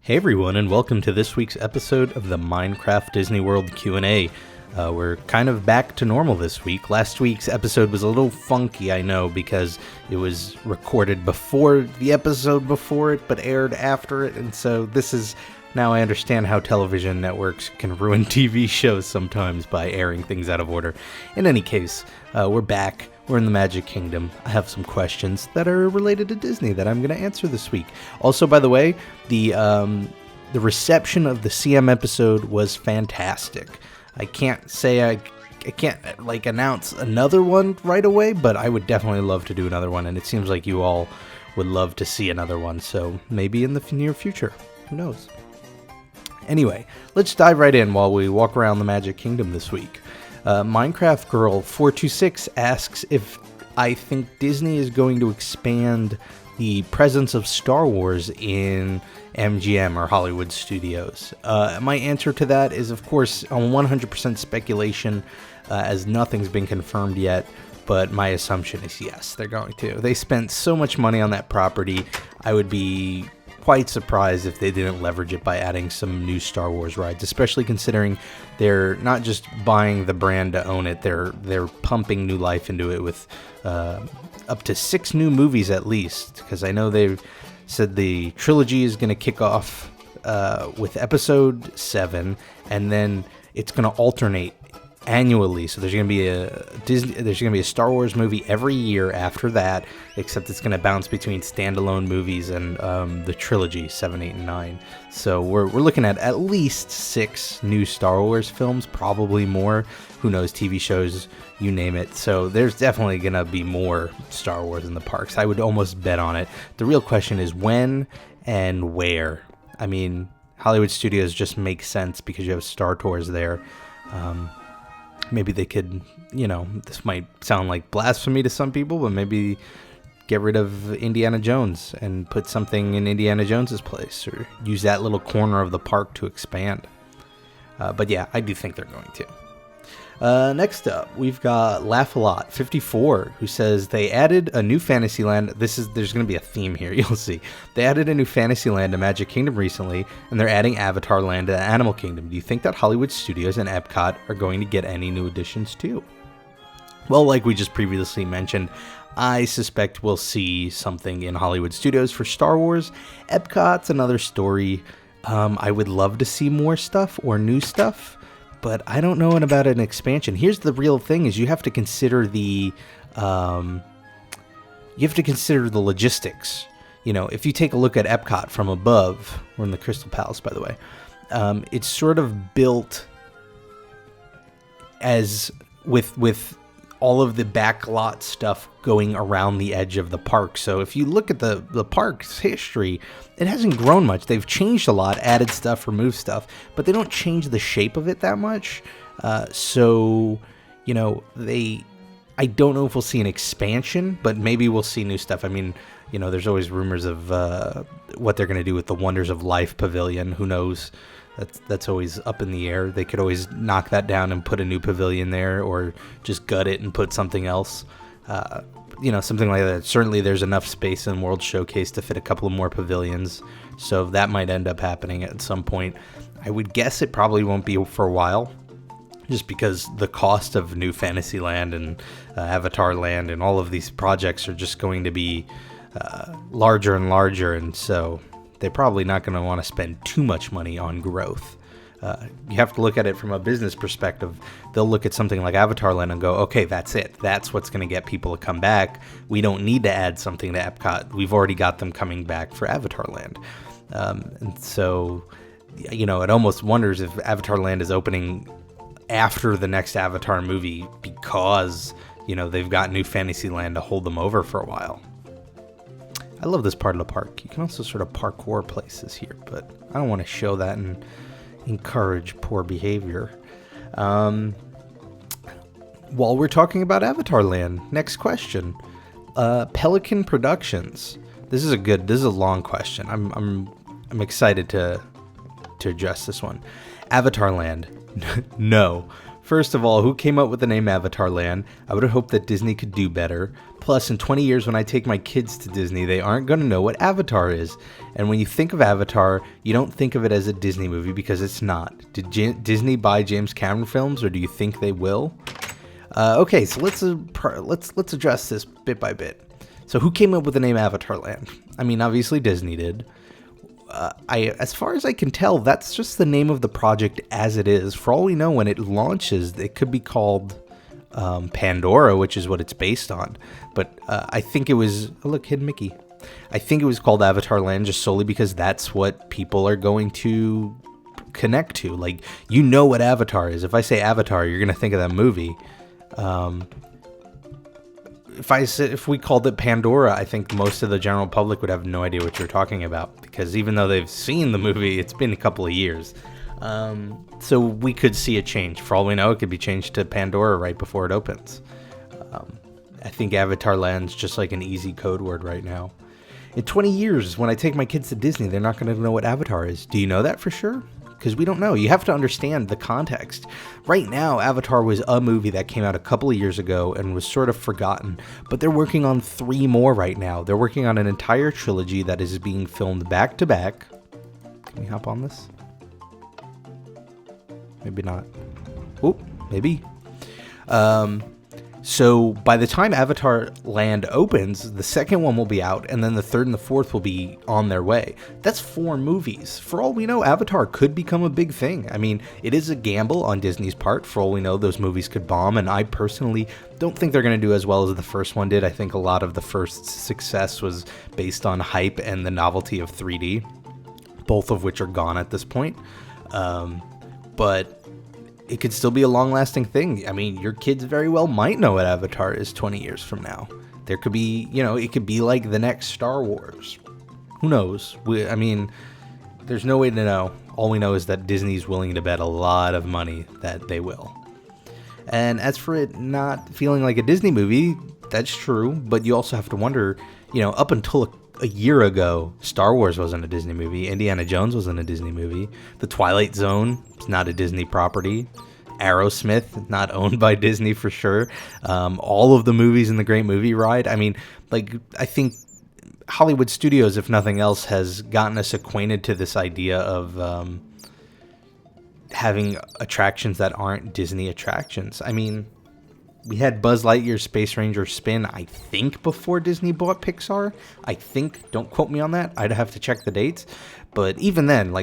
Hey everyone, and welcome to this week's episode of the Minecraft Disney World Q&A. We're kind of back to normal this week. Last week's episode was a little funky, I know, because it was recorded before the episode before it, but aired after it, and so now I understand how television networks can ruin TV shows sometimes by airing things out of order. In any case, we're back. We're in the Magic Kingdom. I have some questions that are related to Disney that I'm going to answer this week. Also, by the way, the reception of the CM episode was fantastic. I can't say I can't announce another one right away, but I would definitely love to do another one, and it seems like you all would love to see another one, so maybe in the near future. Who knows? Anyway, let's dive right in while we walk around the Magic Kingdom this week. Minecraft Girl 426 asks if I think Disney is going to expand the presence of Star Wars in MGM or Hollywood Studios. My answer to that is, of course, on 100% speculation, as nothing's been confirmed yet, but my assumption is yes, they're going to. They spent so much money on that property, I would be quite surprised if they didn't leverage it by adding some new Star Wars rides, especially considering they're not just buying the brand to own it, they're pumping new life into it with up to 6 new movies at least, because I know they've said the trilogy is going to kick off with episode 7, and then it's going to alternate annually. So there's going to be a Star Wars movie every year after that, except it's going to bounce between standalone movies and the trilogy 7, 8, and 9. So we're looking at least 6 new Star Wars films, probably more. Who knows, TV shows, you name it. So there's definitely going to be more Star Wars in the parks. I would almost bet on it. The real question is when and where. I mean, Hollywood Studios just makes sense because you have Star Tours there. Maybe they could, this might sound like blasphemy to some people, but maybe get rid of Indiana Jones and put something in Indiana Jones's place, or use that little corner of the park to expand. But yeah, I do think they're going to. Next up, we've got Laugh-A-Lot 54, who says they added a new Fantasyland. There's going to be a theme here, you'll see. They added a new Fantasyland to Magic Kingdom recently, and they're adding Avatar Land to Animal Kingdom. Do you think that Hollywood Studios and Epcot are going to get any new additions too? Well, like we just previously mentioned, I suspect we'll see something in Hollywood Studios for Star Wars. Epcot's another story. I would love to see more stuff or new stuff, but I don't know about an expansion. Here's the real thing: is you have to consider the logistics. If you take a look at Epcot from above, we're in the Crystal Palace, by the way. It's sort of built as with all of the backlot stuff going around the edge of the park. So if you look at the park's history, it hasn't grown much. They've changed a lot, added stuff, removed stuff, but they don't change the shape of it that much. I don't know if we'll see an expansion, but maybe we'll see new stuff. I mean, there's always rumors of what they're going to do with the Wonders of Life Pavilion. Who knows? That's always up in the air. They could always knock that down and put a new pavilion there, or just gut it and put something else. Something like that. Certainly there's enough space in World Showcase to fit a couple of more pavilions, so that might end up happening at some point. I would guess it probably won't be for a while, just because the cost of new Fantasyland and Avatar Land and all of these projects are just going to be larger and larger, and so they're probably not going to want to spend too much money on growth. You have to look at it from a business perspective. They'll look at something like Avatar Land and go, okay, that's it. That's what's going to get people to come back. We don't need to add something to Epcot. We've already got them coming back for Avatar Land. And so, it almost wonders if Avatar Land is opening after the next Avatar movie because, they've got new Fantasyland to hold them over for a while. I love this part of the park. You can also sort of parkour places here, but I don't want to show that and encourage poor behavior. While we're talking about Avatar Land, next question. Pelican Productions. This is a long question. I'm excited to address this one. Avatar Land. No. First of all, who came up with the name Avatar Land? I would have hoped that Disney could do better. Plus, in 20 years when I take my kids to Disney, they aren't going to know what Avatar is. And when you think of Avatar, you don't think of it as a Disney movie because it's not. Did Disney buy James Cameron films, or do you think they will? Okay, so let's address this bit by bit. So who came up with the name Avatar Land? I mean, obviously Disney did. As far as I can tell, that's just the name of the project as it is. For all we know, when it launches, it could be called Pandora, which is what it's based on. But I think it was... Oh, look, Hidden Mickey. I think it was called Avatar Land just solely because that's what people are going to connect to. Like, you know what Avatar is. If I say Avatar, you're going to think of that movie. If we called it Pandora, I think most of the general public would have no idea what you're talking about, because even though they've seen the movie, it's been a couple of years. So we could see a change. For all we know, it could be changed to Pandora right before it opens. I think Avatar Land's just like an easy code word right now. In 20 years, when I take my kids to Disney, they're not going to know what Avatar is. Do you know that for sure? Because we don't know. You have to understand the context. Right now, Avatar was a movie that came out a couple of years ago and was sort of forgotten, but they're working on 3 more right now. They're working on an entire trilogy that is being filmed back to back. Can we hop on this? Maybe not. Oop, maybe. So by the time Avatar Land opens, the second one will be out, and then the third and the fourth will be on their way. That's 4 movies. For all we know, Avatar could become a big thing. I mean, it is a gamble on Disney's part. For all we know, those movies could bomb, and I personally don't think they're going to do as well as the first one did. I think a lot of the first success was based on hype and the novelty of 3D, both of which are gone at this point. But it could still be a long-lasting thing. I mean, your kids very well might know what Avatar is 20 years from now. There could be, it could be like the next Star Wars. Who knows? I mean, there's no way to know. All we know is that Disney's willing to bet a lot of money that they will. And as for it not feeling like a Disney movie, that's true, but you also have to wonder, up until a year ago, Star Wars wasn't a Disney movie. Indiana Jones wasn't a Disney movie. The Twilight Zone is not a Disney property. Aerosmith, not owned by Disney for sure. All of the movies in the Great Movie Ride. I mean, I think Hollywood Studios, if nothing else, has gotten us acquainted to this idea of having attractions that aren't Disney attractions. I mean, we had Buzz Lightyear's Space Ranger spin, I think, before Disney bought Pixar. I think. Don't quote me on that. I'd have to check the dates. But even then,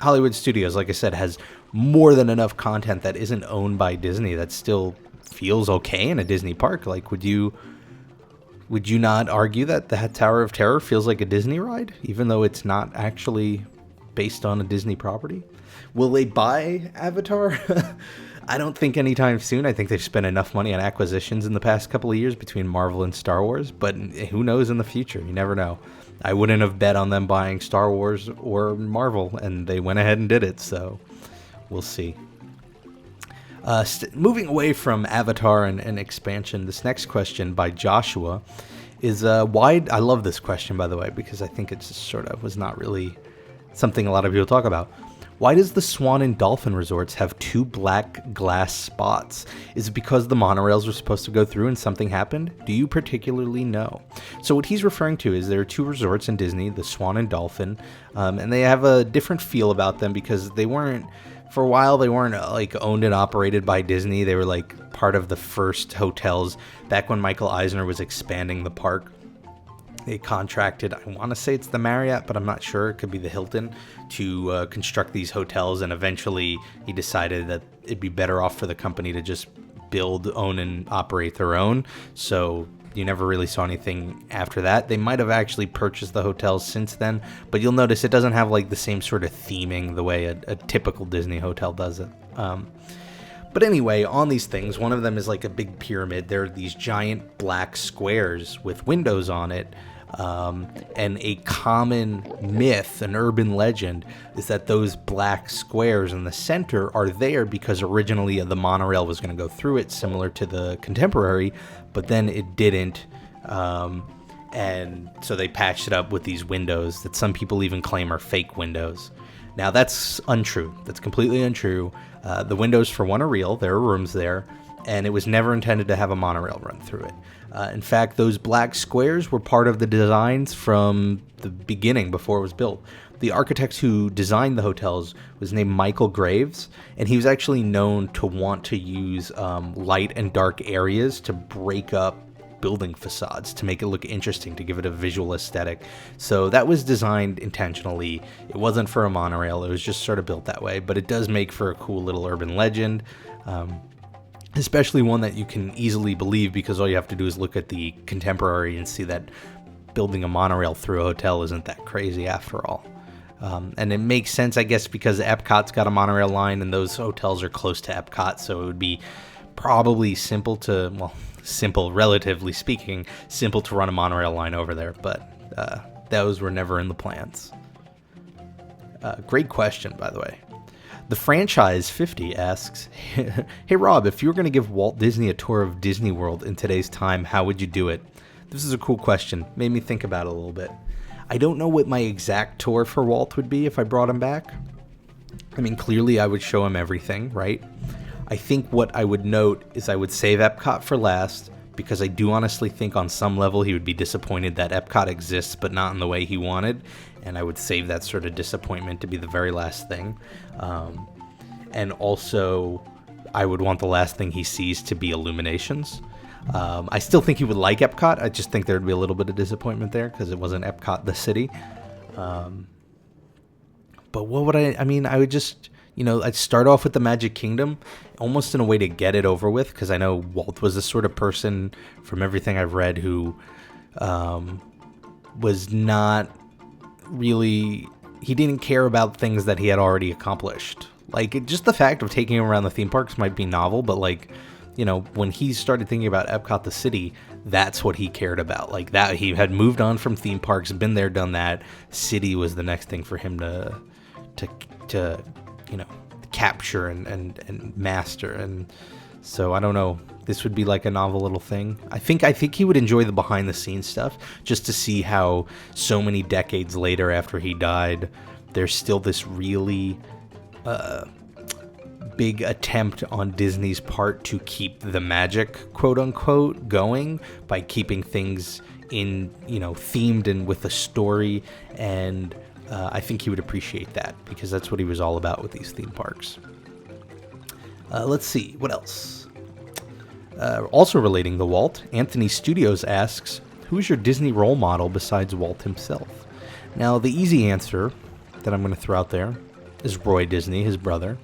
Hollywood Studios, like I said, has more than enough content that isn't owned by Disney that still feels okay in a Disney park. Would you not argue that the Tower of Terror feels like a Disney ride, even though it's not actually based on a Disney property? Will they buy Avatar? I don't think anytime soon. I think they've spent enough money on acquisitions in the past couple of years between Marvel and Star Wars, but who knows in the future? You never know. I wouldn't have bet on them buying Star Wars or Marvel, and they went ahead and did it, so we'll see. Moving away from Avatar and expansion, this next question by Joshua is why... I love this question, by the way, because I think it's sort of was not really something a lot of people talk about. Why does the Swan and Dolphin resorts have 2 black glass spots? Is it because the monorails were supposed to go through and something happened? Do you particularly know? So what he's referring to is there are 2 resorts in Disney, the Swan and Dolphin, and they have a different feel about them because they weren't, for a while, they weren't owned and operated by Disney. They were part of the first hotels back when Michael Eisner was expanding the park. They contracted, I want to say it's the Marriott, but I'm not sure. It could be the Hilton, to construct these hotels. And eventually he decided that it'd be better off for the company to just build, own, and operate their own. So you never really saw anything after that. They might have actually purchased the hotels since then, but you'll notice it doesn't have the same sort of theming the way a typical Disney hotel does it. But anyway, on these things, one of them is like a big pyramid. There are these giant black squares with windows on it. And a common myth, an urban legend, is that those black squares in the center are there because originally the monorail was going to go through it, similar to the Contemporary, but then it didn't. And so they patched it up with these windows that some people even claim are fake windows. Now, that's untrue. That's completely untrue. The windows, for one, are real. There are rooms there, and it was never intended to have a monorail run through it. In fact, those black squares were part of the designs from the beginning, before it was built. The architect who designed the hotels was named Michael Graves, and he was actually known to want to use light and dark areas to break up building facades, to make it look interesting, to give it a visual aesthetic. So that was designed intentionally. It wasn't for a monorail. It was just sort of built that way, but it does make for a cool little urban legend. Especially one that you can easily believe, because all you have to do is look at the contemporary and see that building a monorail through a hotel isn't that crazy after all. And it makes sense, I guess, because Epcot's got a monorail line and those hotels are close to Epcot, so it would be probably simple, relatively speaking, simple to run a monorail line over there, but those were never in the plans. Great question, by the way. The Franchise 50 asks, hey Rob, if you were going to give Walt Disney a tour of Disney World in today's time, how would you do it? This is a cool question. Made me think about it a little bit. I don't know what my exact tour for Walt would be if I brought him back. I mean, clearly I would show him everything, right? I think what I would note is I would save Epcot for last, because I do honestly think on some level he would be disappointed that Epcot exists, but not in the way he wanted. And I would save that sort of disappointment to be the very last thing. And also, I would want the last thing he sees to be Illuminations. I still think he would like Epcot. I just think there'd be a little bit of disappointment there because it wasn't Epcot the city. But what would I would just, I'd start off with the Magic Kingdom, almost in a way to get it over with, because I know Walt was the sort of person, from everything I've read, who was not really, he didn't care about things that he had already accomplished. Like, just the fact of taking him around the theme parks might be novel, but when he started thinking about Epcot the city, that's what he cared about. Like, that he had moved on from theme parks, been there, done that. City was the next thing for him to capture and master. And so I don't know, this would be like a novel little thing. I think he would enjoy the behind the scenes stuff, just to see how so many decades later after he died, there's still this really big attempt on Disney's part to keep the magic, quote unquote, going by keeping things in, themed and with a story. And I think he would appreciate that, because that's what he was all about with these theme parks. Let's see, what else? Also relating to Walt, Anthony Studios asks, who's your Disney role model besides Walt himself? Now, the easy answer that I'm going to throw out there is Roy Disney, his brother,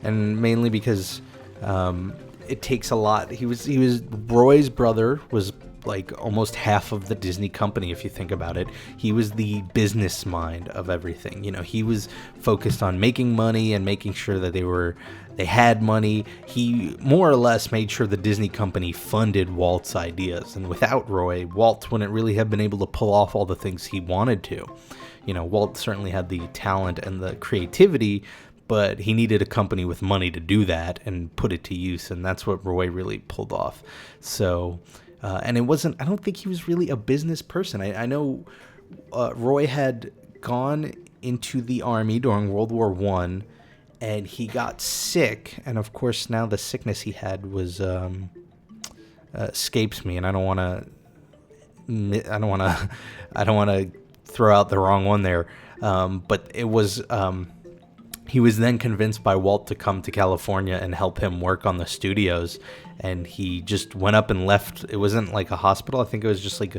and mainly because it takes a lot. Roy's brother was like almost half of the Disney company, if you think about it. He was the business mind of everything. He was focused on making money and making sure that they had money. He more or less made sure the Disney company funded Walt's ideas, and without Roy, Walt wouldn't really have been able to pull off all the things he wanted to. Walt certainly had the talent and the creativity, but he needed a company with money to do that and put it to use, and that's what Roy really pulled off. So, and I don't think he was really a business person. I know Roy had gone into the army during World War I, and he got sick, and of course now the sickness he had was escapes me, and I don't want to throw out the wrong one there, but it was he was then convinced by Walt to come to California and help him work on the studios, and he just went up and left. It wasn't like a hospital. I think it was just like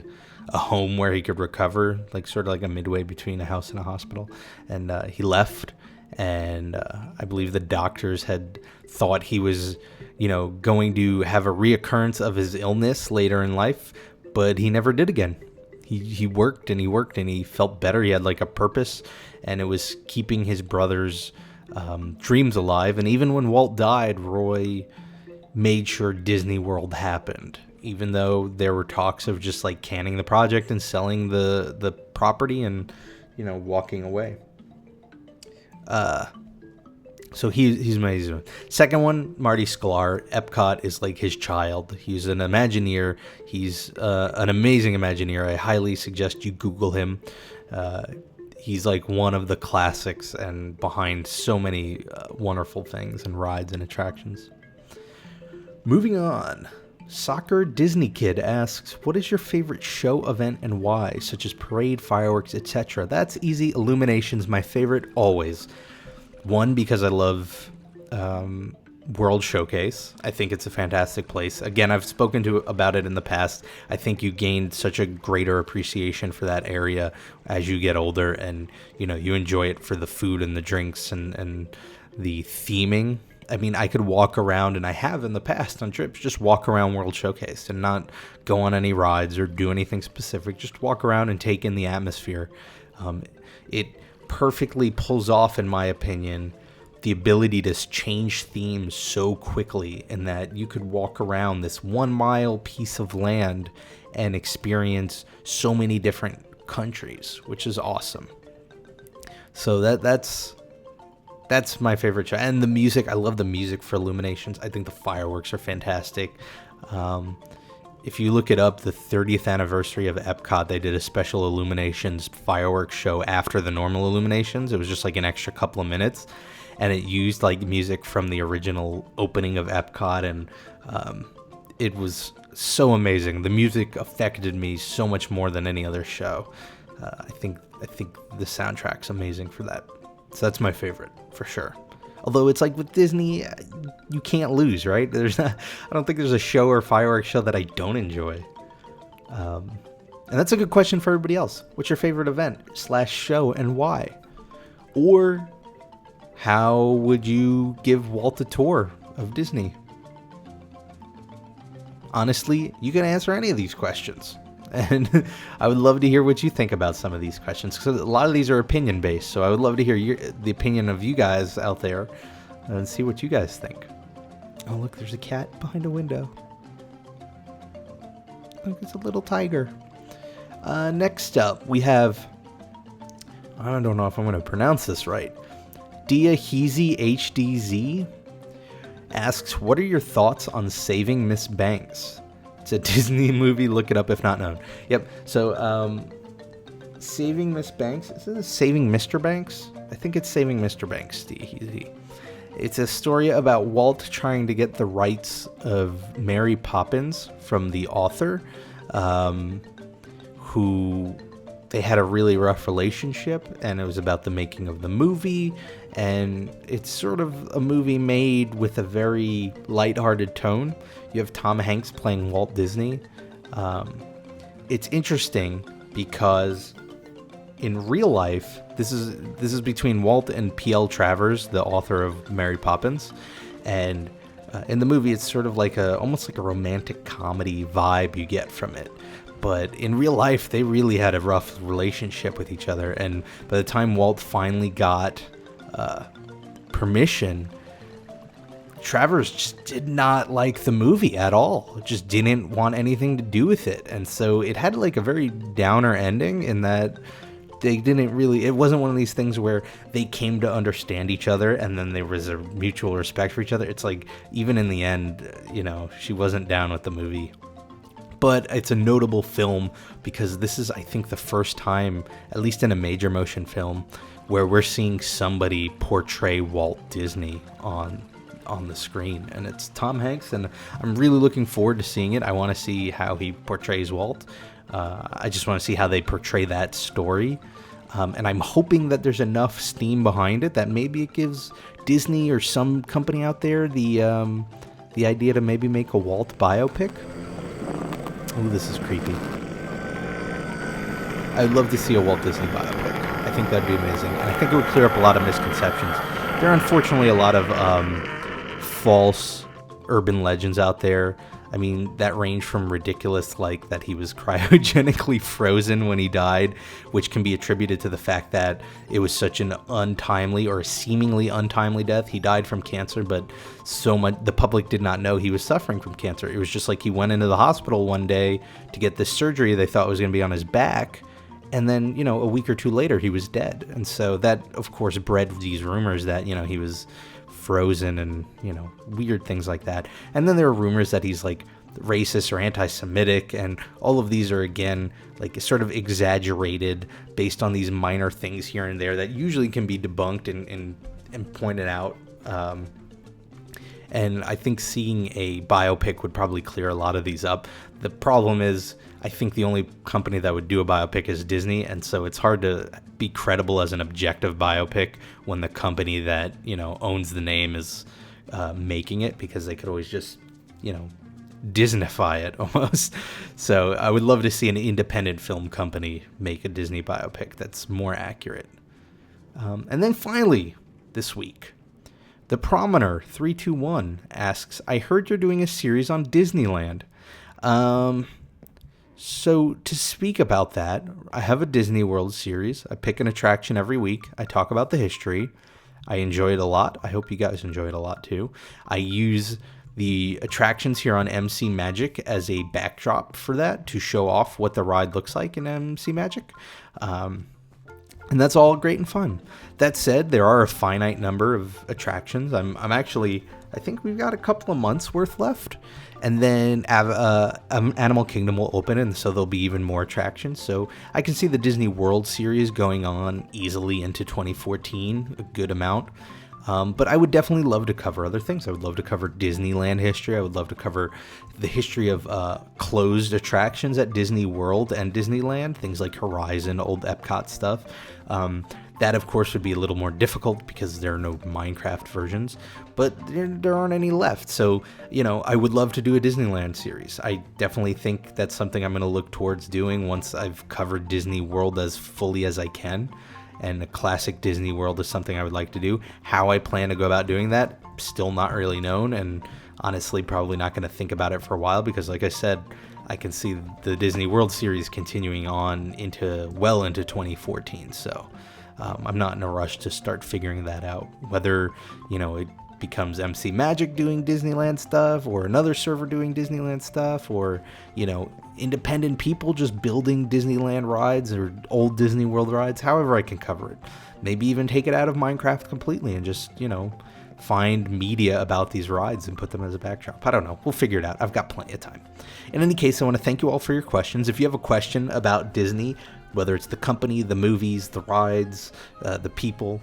a home where he could recover, like sort of like a midway between a house and a hospital. And he left, and I believe the doctors had thought he was, going to have a reoccurrence of his illness later in life, but he never did again. He worked and he worked and he felt better. He had like a purpose, and it was keeping his brother's dreams alive. And even when Walt died, Roy made sure Disney World happened, even though there were talks of just like canning the project and selling the property and, walking away. So he's amazing. Second one, Marty Sklar. Epcot is like his child. He's an Imagineer. He's an amazing Imagineer. I highly suggest you Google him. he's like one of the classics and behind so many wonderful things and rides and attractions. Moving on. Soccer Disney Kid asks, what is your favorite show, event, and why, such as parade, fireworks, etc.? That's easy. Illumination's my favorite always. One, because I love World Showcase. I think it's a fantastic place. Again, I've spoken about it in the past. I think you gain such a greater appreciation for that area as you get older, and you enjoy it for the food and the drinks and the theming. I mean, I could walk around, and I have in the past on trips, just walk around World Showcase and not go on any rides or do anything specific. Just walk around and take in the atmosphere. It perfectly pulls off, in my opinion, the ability to change themes so quickly, in that you could walk around this 1 mile piece of land and experience so many different countries, which is awesome. So that's my favorite show. And the music, I love the music for Illuminations. I think the fireworks are fantastic. If you look it up, the 30th anniversary of Epcot, they did a special Illuminations fireworks show after the normal Illuminations. It was just like an extra couple of minutes, and it used like music from the original opening of Epcot, and it was so amazing. The music affected me so much more than any other show. I think the soundtrack's amazing for that. So that's my favorite, for sure. Although it's like with Disney, you can't lose, right? I don't think there's a show or fireworks show that I don't enjoy. And that's a good question for everybody else. What's your favorite event / show and why? Or how would you give Walt a tour of Disney? Honestly, you can answer any of these questions. And I would love to hear what you think about some of these questions, because a lot of these are opinion based. So I would love to hear the opinion of you guys out there and see what you guys think. Oh, look, there's a cat behind a window. Look, it's a little tiger. Next up, we have, I don't know if I'm going to pronounce this right. Diaheezy HDZ asks, what are your thoughts on Saving Miss Banks? It's a Disney movie. Look it up if not known. Yep. So, Saving Miss Banks. Is it Saving Mr. Banks? I think it's Saving Mr. Banks. It's a story about Walt trying to get the rights of Mary Poppins from the author, who they had a really rough relationship, and it was about the making of the movie. And it's sort of a movie made with a very lighthearted tone. You have Tom Hanks playing Walt Disney. It's interesting because in real life, this is between Walt and P.L. Travers, the author of Mary Poppins, and in the movie, it's sort of like almost like a romantic comedy vibe you get from it. But in real life, they really had a rough relationship with each other. And by the time Walt finally got permission, Travers just did not like the movie at all. Just didn't want anything to do with it. And so it had like a very downer ending in that they didn't really, it wasn't one of these things where they came to understand each other and then there was a mutual respect for each other. It's like, even in the end, she wasn't down with the movie. But it's a notable film because this is, I think, the first time, at least in a major motion film, where we're seeing somebody portray Walt Disney on the screen. And it's Tom Hanks, and I'm really looking forward to seeing it. I want to see how he portrays Walt. I just want to see how they portray that story. And I'm hoping that there's enough steam behind it that maybe it gives Disney or some company out there the idea to maybe make a Walt biopic. Oh, this is creepy. I'd love to see a Walt Disney biopic. I think that'd be amazing. And I think it would clear up a lot of misconceptions. There are unfortunately a lot of false urban legends out there. I mean, that range from ridiculous, like that he was cryogenically frozen when he died, which can be attributed to the fact that it was such an untimely or seemingly untimely death. He died from cancer, but so much the public did not know he was suffering from cancer. It was just like he went into the hospital one day to get this surgery they thought was going to be on his back, and then, a week or two later he was dead. And so that, of course, bred these rumors that, he was frozen and, weird things like that. And then there are rumors that he's like racist or anti-Semitic, and all of these are, again, like sort of exaggerated based on these minor things here and there that usually can be debunked and pointed out. And I think seeing a biopic would probably clear a lot of these up. The problem is, I think the only company that would do a biopic is Disney, and so it's hard to be credible as an objective biopic when the company that, owns the name is making it, because they could always just, Disneyfy it almost. So I would love to see an independent film company make a Disney biopic that's more accurate. And then finally, this week, the Promener 321 asks, I heard you're doing a series on Disneyland. So to speak about that, I have a Disney World series. I pick an attraction every week. I talk about the history. I enjoy it a lot. I hope you guys enjoy it a lot too. I use the attractions here on MC Magic as a backdrop for that to show off what the ride looks like in MC Magic. And that's all great and fun. That said, there are a finite number of attractions. I think we've got a couple of months worth left. And then Animal Kingdom will open, and so there'll be even more attractions. So I can see the Disney World series going on easily into 2014, a good amount. But I would definitely love to cover other things. I would love to cover Disneyland history. I would love to cover the history of closed attractions at Disney World and Disneyland, things like Horizon, old Epcot stuff. That, of course, would be a little more difficult because there are no Minecraft versions, but there aren't any left. So, I would love to do a Disneyland series. I definitely think that's something I'm going to look towards doing once I've covered Disney World as fully as I can. And a classic Disney World is something I would like to do. How I plan to go about doing that, still not really known, and honestly probably not going to think about it for a while, because like I said, I can see the Disney World series continuing on into 2014. So I'm not in a rush to start figuring that out. Whether, it becomes MC Magic doing Disneyland stuff, or another server doing Disneyland stuff, or, independent people just building Disneyland rides or old Disney World rides, however I can cover it. Maybe even take it out of Minecraft completely and just, find media about these rides and put them as a backdrop. I don't know. We'll figure it out. I've got plenty of time. In any case, I want to thank you all for your questions. If you have a question about Disney, whether it's the company, the movies, the rides, the people,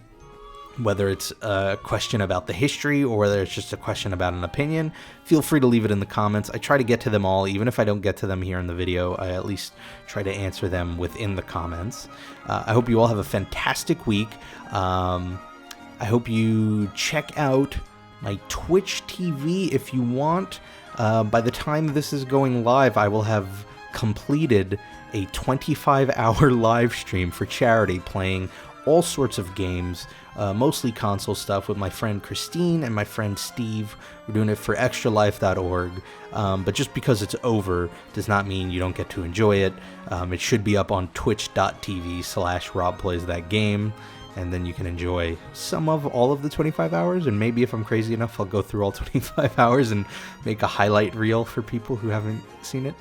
whether it's a question about the history or whether it's just a question about an opinion, feel free to leave it in the comments. I try to get to them all. Even if I don't get to them here in the video, I at least try to answer them within the comments. I hope you all have a fantastic week. I hope you check out my Twitch TV if you want. By the time this is going live, I will have completed a 25-hour live stream for charity playing all sorts of games, mostly console stuff, with my friend Christine and my friend Steve. We're doing it for extralife.org, but just because it's over does not mean you don't get to enjoy it. It should be up on twitch.tv/RobPlaysThatGame, and then you can enjoy some of all of the 25 hours, and maybe if I'm crazy enough, I'll go through all 25 hours and make a highlight reel for people who haven't seen it.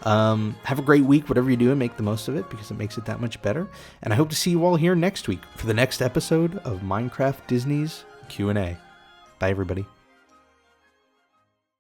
Have a great week, whatever you're doing, make the most of it, because it makes it that much better. And I hope to see you all here next week for the next episode of Minecraft Disney's Q&A. Bye, everybody.